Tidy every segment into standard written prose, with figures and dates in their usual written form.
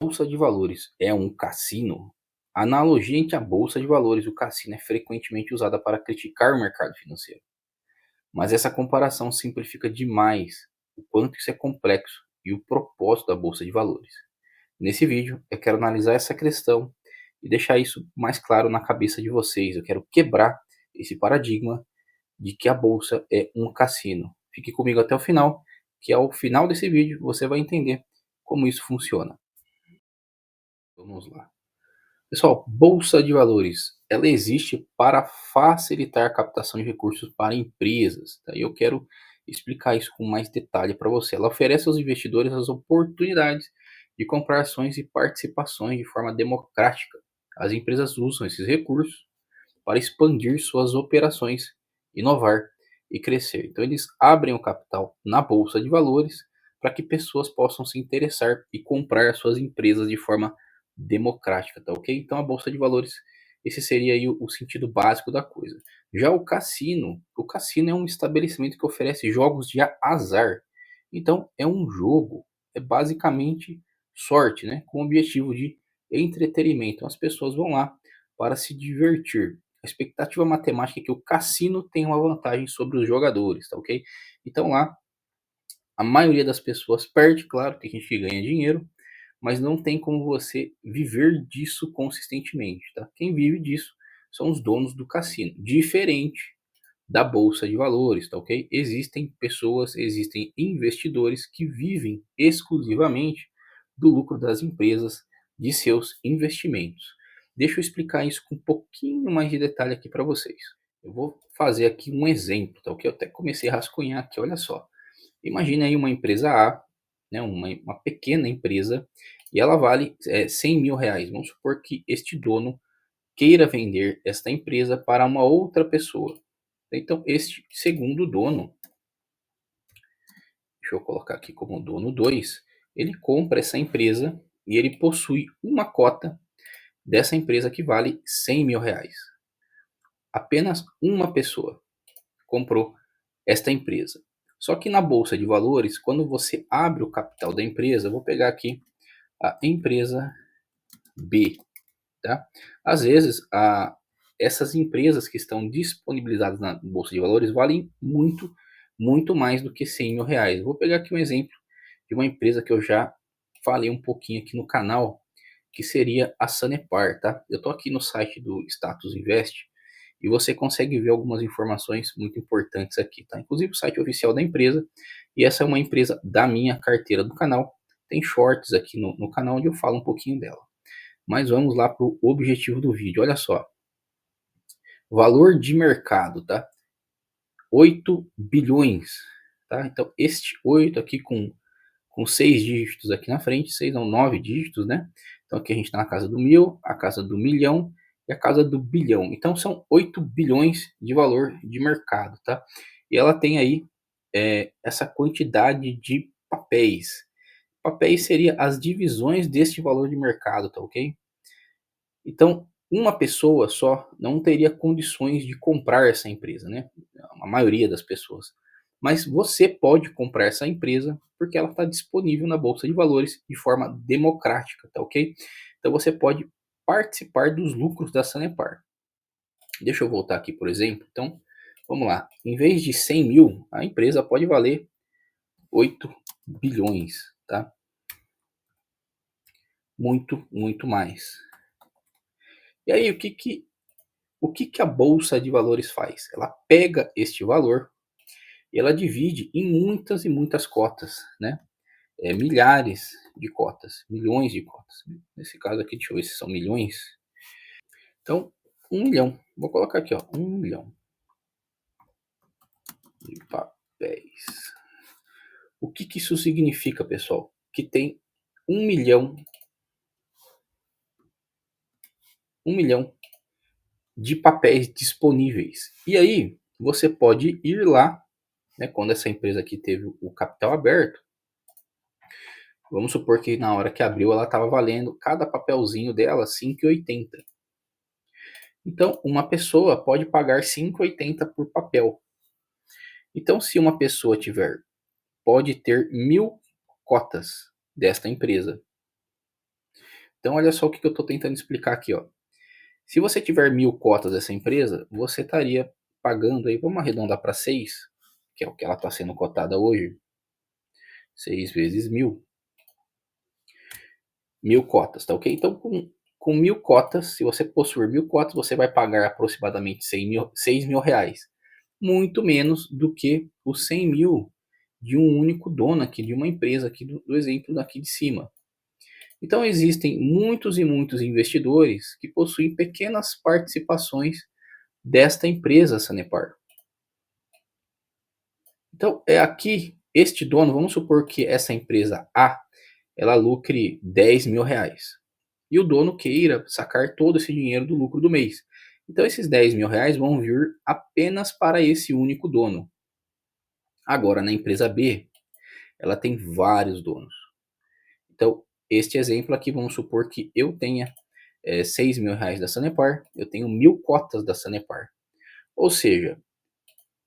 Bolsa de valores é um cassino? A analogia entre a bolsa de valores e o cassino é frequentemente usada para criticar o mercado financeiro. Mas essa comparação simplifica demais o quanto isso é complexo e o propósito da bolsa de valores. Nesse vídeo, eu quero analisar essa questão e deixar isso mais claro na cabeça de vocês. Eu quero quebrar esse paradigma de que a bolsa é um cassino. Fique comigo até o final, que ao final desse vídeo você vai entender como isso funciona. Vamos lá. Pessoal, bolsa de valores, ela existe para facilitar a captação de recursos para empresas. Tá? E eu quero explicar isso com mais detalhe para você. Ela oferece aos investidores as oportunidades de comprar ações e participações de forma democrática. As empresas usam esses recursos para expandir suas operações, inovar e crescer. Então eles abrem o capital na bolsa de valores para que pessoas possam se interessar e comprar as suas empresas de forma democrática, tá ok? Então a bolsa de valores, esse seria aí o sentido básico da coisa. Já o cassino é um estabelecimento que oferece jogos de azar. Então é um jogo, é basicamente sorte, né? Com o objetivo de entretenimento. Então, as pessoas vão lá para se divertir. A expectativa matemática é que o cassino tem uma vantagem sobre os jogadores, tá ok? Então lá, a maioria das pessoas perde, claro, tem gente que ganha dinheiro, mas não tem como você viver disso consistentemente, tá? Quem vive disso são os donos do cassino, diferente da bolsa de valores, tá ok? Existem pessoas, existem investidores que vivem exclusivamente do lucro das empresas, de seus investimentos. Deixa eu explicar isso com um pouquinho mais de detalhe aqui para vocês. Eu vou fazer aqui um exemplo, tá ok? Eu até comecei a rascunhar aqui, olha só. Imagina aí uma empresa A, né, uma pequena empresa, e ela vale 100 mil reais. Vamos supor que este dono queira vender esta empresa para uma outra pessoa. Então, este segundo dono, deixa eu colocar aqui como dono 2, ele compra essa empresa e ele possui uma cota dessa empresa que vale 100 mil reais. Apenas uma pessoa comprou esta empresa. Só que na bolsa de valores, quando você abre o capital da empresa, eu vou pegar aqui a empresa B, tá? Às vezes, essas empresas que estão disponibilizadas na bolsa de valores valem muito, muito mais do que 100 mil reais. Vou pegar aqui um exemplo de uma empresa que eu já falei um pouquinho aqui no canal, que seria a Sanepar, tá? Eu tô aqui no site do Status Invest e você consegue ver algumas informações muito importantes aqui, tá? Inclusive o site oficial da empresa, e essa é uma empresa da minha carteira do canal. Tem shorts aqui no canal onde eu falo um pouquinho dela. Mas vamos lá para o objetivo do vídeo. Olha só, valor de mercado, tá? 8 bilhões, tá? Então este 8 aqui com 6 dígitos aqui na frente, 6 não, 9 dígitos, né? Então aqui a gente está na casa do mil, a casa do milhão e a casa do bilhão. Então são 8 bilhões de valor de mercado, tá? E ela tem aí essa quantidade de papéis. Papéis seria as divisões deste valor de mercado, tá ok? Então, uma pessoa só não teria condições de comprar essa empresa, né? A maioria das pessoas. Mas você pode comprar essa empresa porque ela está disponível na Bolsa de Valores de forma democrática, tá ok? Então você pode participar dos lucros da Sanepar. Deixa eu voltar aqui, por exemplo. Então, vamos lá. Em vez de 100 mil, a empresa pode valer 8 bilhões, tá? Muito, muito mais. E aí, o que a bolsa de valores faz? Ela pega este valor e ela divide em muitas e muitas cotas, né? Milhares de cotas, milhões de cotas. Nesse caso aqui, deixa eu ver se são milhões. Então, 1 milhão. Vou colocar aqui, ó, 1 milhão de papéis. O que isso significa, pessoal? Que tem 1 milhão, 1 milhão de papéis disponíveis. E aí, você pode ir lá, né, quando essa empresa aqui teve o capital aberto. Vamos supor que na hora que abriu ela estava valendo cada papelzinho dela 5,80. Então, uma pessoa pode pagar 5,80 por papel. Então, se uma pessoa pode ter 1.000 cotas desta empresa. Então olha só o que eu estou tentando explicar aqui, ó. Se você tiver 1000 cotas dessa empresa, você estaria pagando aí, vamos arredondar para 6, que é o que ela está sendo cotada hoje, 6 vezes 1000, 1000 cotas, tá ok? Então com 1000 cotas, se você possuir 1000 cotas, você vai pagar aproximadamente 6 mil reais. Muito menos do que os 100 mil de um único dono aqui, de uma empresa aqui do exemplo daqui de cima. Então existem muitos e muitos investidores que possuem pequenas participações desta empresa Sanepar. Então é aqui, este dono, vamos supor que essa empresa A, ela lucre 10 mil reais. E o dono queira sacar todo esse dinheiro do lucro do mês. Então esses 10 mil reais vão vir apenas para esse único dono. Agora na empresa B, ela tem vários donos. Então este exemplo aqui, vamos supor que eu tenha 6 mil reais da Sanepar, eu tenho 1000 cotas da Sanepar. Ou seja,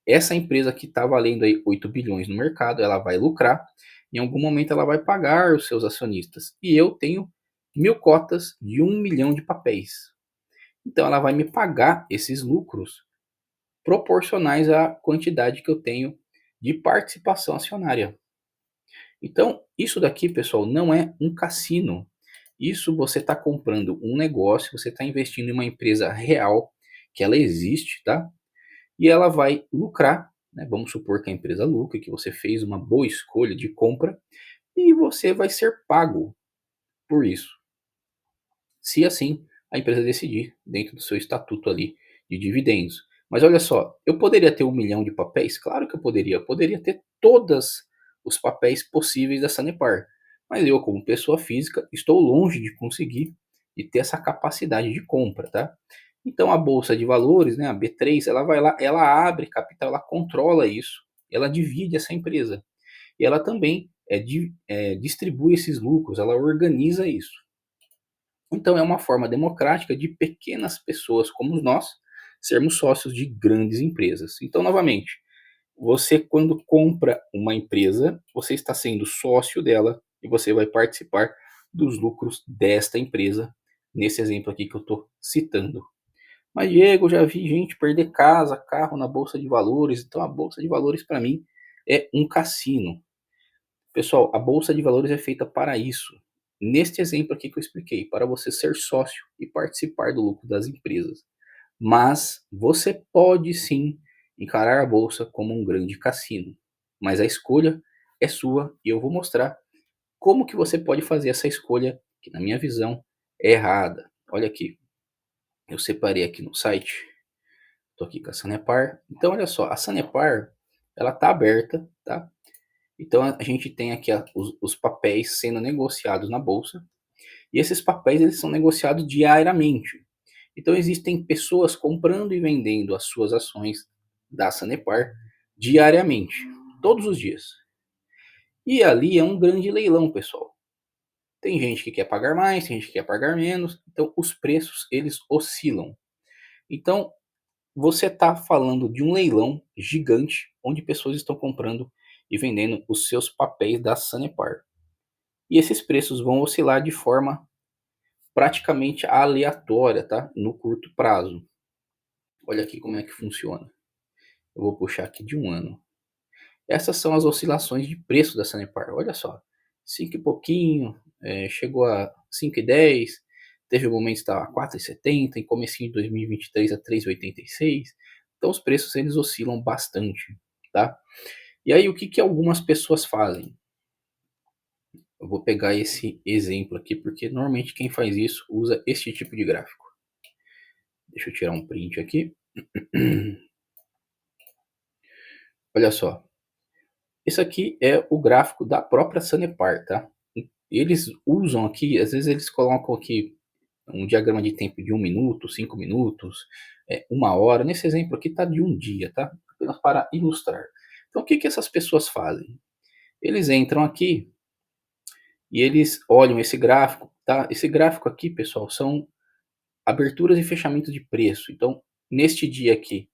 essa empresa que está valendo aí 8 bilhões no mercado, ela vai lucrar, em algum momento ela vai pagar os seus acionistas. E eu tenho 1000 cotas de 1 milhão de papéis. Então ela vai me pagar esses lucros proporcionais à quantidade que eu tenho de participação acionária. Então, isso daqui, pessoal, não é um cassino. Isso você está comprando um negócio, você está investindo em uma empresa real, que ela existe, tá? E ela vai lucrar, né? Vamos supor que a empresa lucre, que você fez uma boa escolha de compra, e você vai ser pago por isso. Se assim a empresa decidir, dentro do seu estatuto ali de dividendos. Mas olha só, eu poderia ter 1 milhão de papéis? Claro que eu poderia. Eu poderia ter todos os papéis possíveis da Sanepar. Mas eu, como pessoa física, estou longe de conseguir e ter essa capacidade de compra, tá? Então a bolsa de valores, né, a B3, ela vai lá, ela abre capital, ela controla isso, ela divide essa empresa e ela também distribui esses lucros, ela organiza isso. Então é uma forma democrática de pequenas pessoas como nós sermos sócios de grandes empresas. Então, novamente, você quando compra uma empresa, você está sendo sócio dela e você vai participar dos lucros desta empresa, nesse exemplo aqui que eu estou citando. Mas Diego, já vi gente perder casa, carro na bolsa de valores, então a bolsa de valores para mim é um cassino. Pessoal, a bolsa de valores é feita para isso. Neste exemplo aqui que eu expliquei, para você ser sócio e participar do lucro das empresas. Mas você pode sim encarar a bolsa como um grande cassino. Mas a escolha é sua e eu vou mostrar como que você pode fazer essa escolha que na minha visão é errada. Olha aqui, eu separei aqui no site, estou aqui com a Sanepar. Então olha só, a Sanepar ela está aberta, tá? Então a gente tem aqui os papéis sendo negociados na bolsa e esses papéis eles são negociados diariamente. Então existem pessoas comprando e vendendo as suas ações da Sanepar diariamente, todos os dias. E ali é um grande leilão, pessoal. Tem gente que quer pagar mais, tem gente que quer pagar menos, então os preços eles oscilam. Então você está falando de um leilão gigante onde pessoas estão comprando e vendendo os seus papéis da Sanepar. E esses preços vão oscilar de forma praticamente aleatória, tá? No curto prazo. Olha aqui como é que funciona. Eu vou puxar aqui de um ano. Essas são as oscilações de preço da Sanepar. Olha só, 5 e pouquinho, chegou a 5,10, teve um momento que estava a 4,70, em comecinho de 2023 a 3,86. Então os preços eles oscilam bastante, tá? E aí o que que algumas pessoas fazem? Eu vou pegar esse exemplo aqui porque normalmente quem faz isso usa este tipo de gráfico. Deixa eu tirar um print aqui. Olha só, isso aqui é o gráfico da própria Sanepar, tá? Eles usam aqui, às vezes eles colocam aqui um diagrama de tempo de 1 minuto, 5 minutos, 1 hora. Nesse exemplo aqui está de um dia, tá? Apenas para ilustrar. Então o que que essas pessoas fazem? Eles entram aqui e eles olham esse gráfico, tá? Esse gráfico aqui, pessoal, são aberturas e fechamentos de preço. Então, neste dia aqui,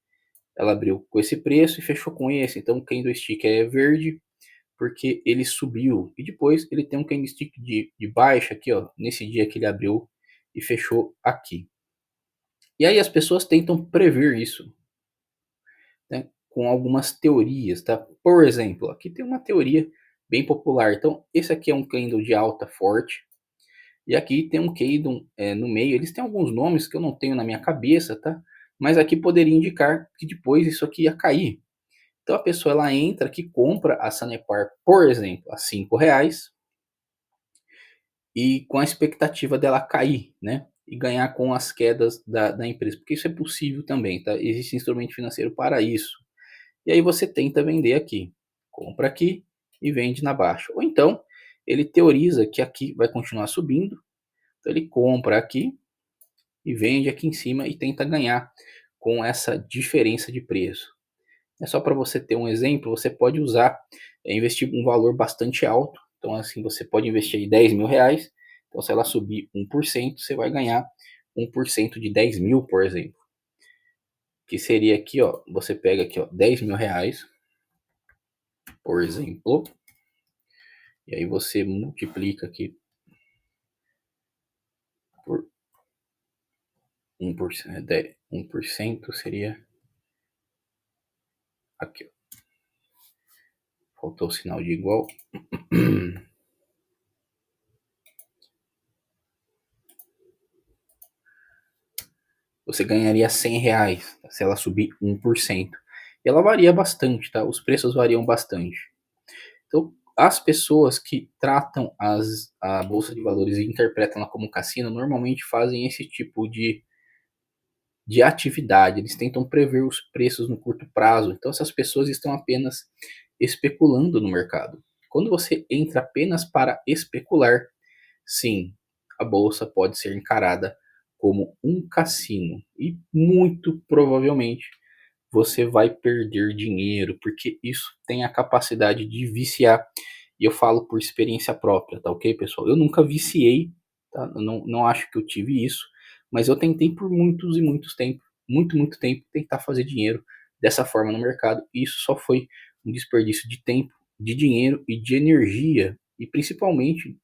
ela abriu com esse preço e fechou com esse. Então, o candlestick é verde, porque ele subiu. E depois ele tem um candlestick de baixa aqui, ó, nesse dia que ele abriu e fechou aqui. E aí as pessoas tentam prever isso, né, com algumas teorias, tá? Por exemplo, aqui tem uma teoria bem popular. Então, esse aqui é um candle de alta forte. E aqui tem um candle no meio. Eles têm alguns nomes que eu não tenho na minha cabeça, tá? Mas aqui poderia indicar que depois isso aqui ia cair. Então a pessoa ela entra que compra a Sanepar, por exemplo, a R$ 5 e com a expectativa dela cair, né? E ganhar com as quedas da empresa. Porque isso é possível também, tá? Existe instrumento financeiro para isso. E aí você tenta vender aqui. Compra aqui e vende na baixa. Ou então, ele teoriza que aqui vai continuar subindo. Então ele compra aqui e vende aqui em cima e tenta ganhar com essa diferença de preço. É só para você ter um exemplo, você pode usar, investir um valor bastante alto. Então, assim, você pode investir aí R$ 10.000. Então, se ela subir 1%, você vai ganhar 1% de 10 mil, por exemplo. Que seria aqui, ó, você pega aqui, ó, R$ 10.000, por exemplo. E aí você multiplica aqui por 1%, 1% seria aqui, ó. Faltou o sinal de igual. Você ganharia R$ 100 se ela subir 1%. E ela varia bastante, tá? Os preços variam bastante. Então, as pessoas que tratam a bolsa de valores e interpretam ela como cassino, normalmente fazem esse tipo de atividade. Eles tentam prever os preços no curto prazo. Então, essas pessoas estão apenas especulando no mercado. Quando você entra apenas para especular, sim, a bolsa pode ser encarada como um cassino e muito provavelmente você vai perder dinheiro, porque isso tem a capacidade de viciar. E eu falo por experiência própria, tá ok, pessoal? Eu nunca viciei, tá? Eu não acho que eu tive isso, mas eu tentei por muitos e muitos tempos, muito tempo, tentar fazer dinheiro dessa forma no mercado. E isso só foi um desperdício de tempo, de dinheiro e de energia, e principalmente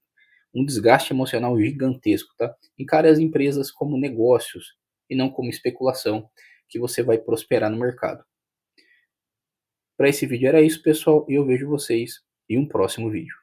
um desgaste emocional gigantesco, tá? Encare as empresas como negócios e não como especulação, que você vai prosperar no mercado. Para esse vídeo era isso, pessoal, e eu vejo vocês em um próximo vídeo.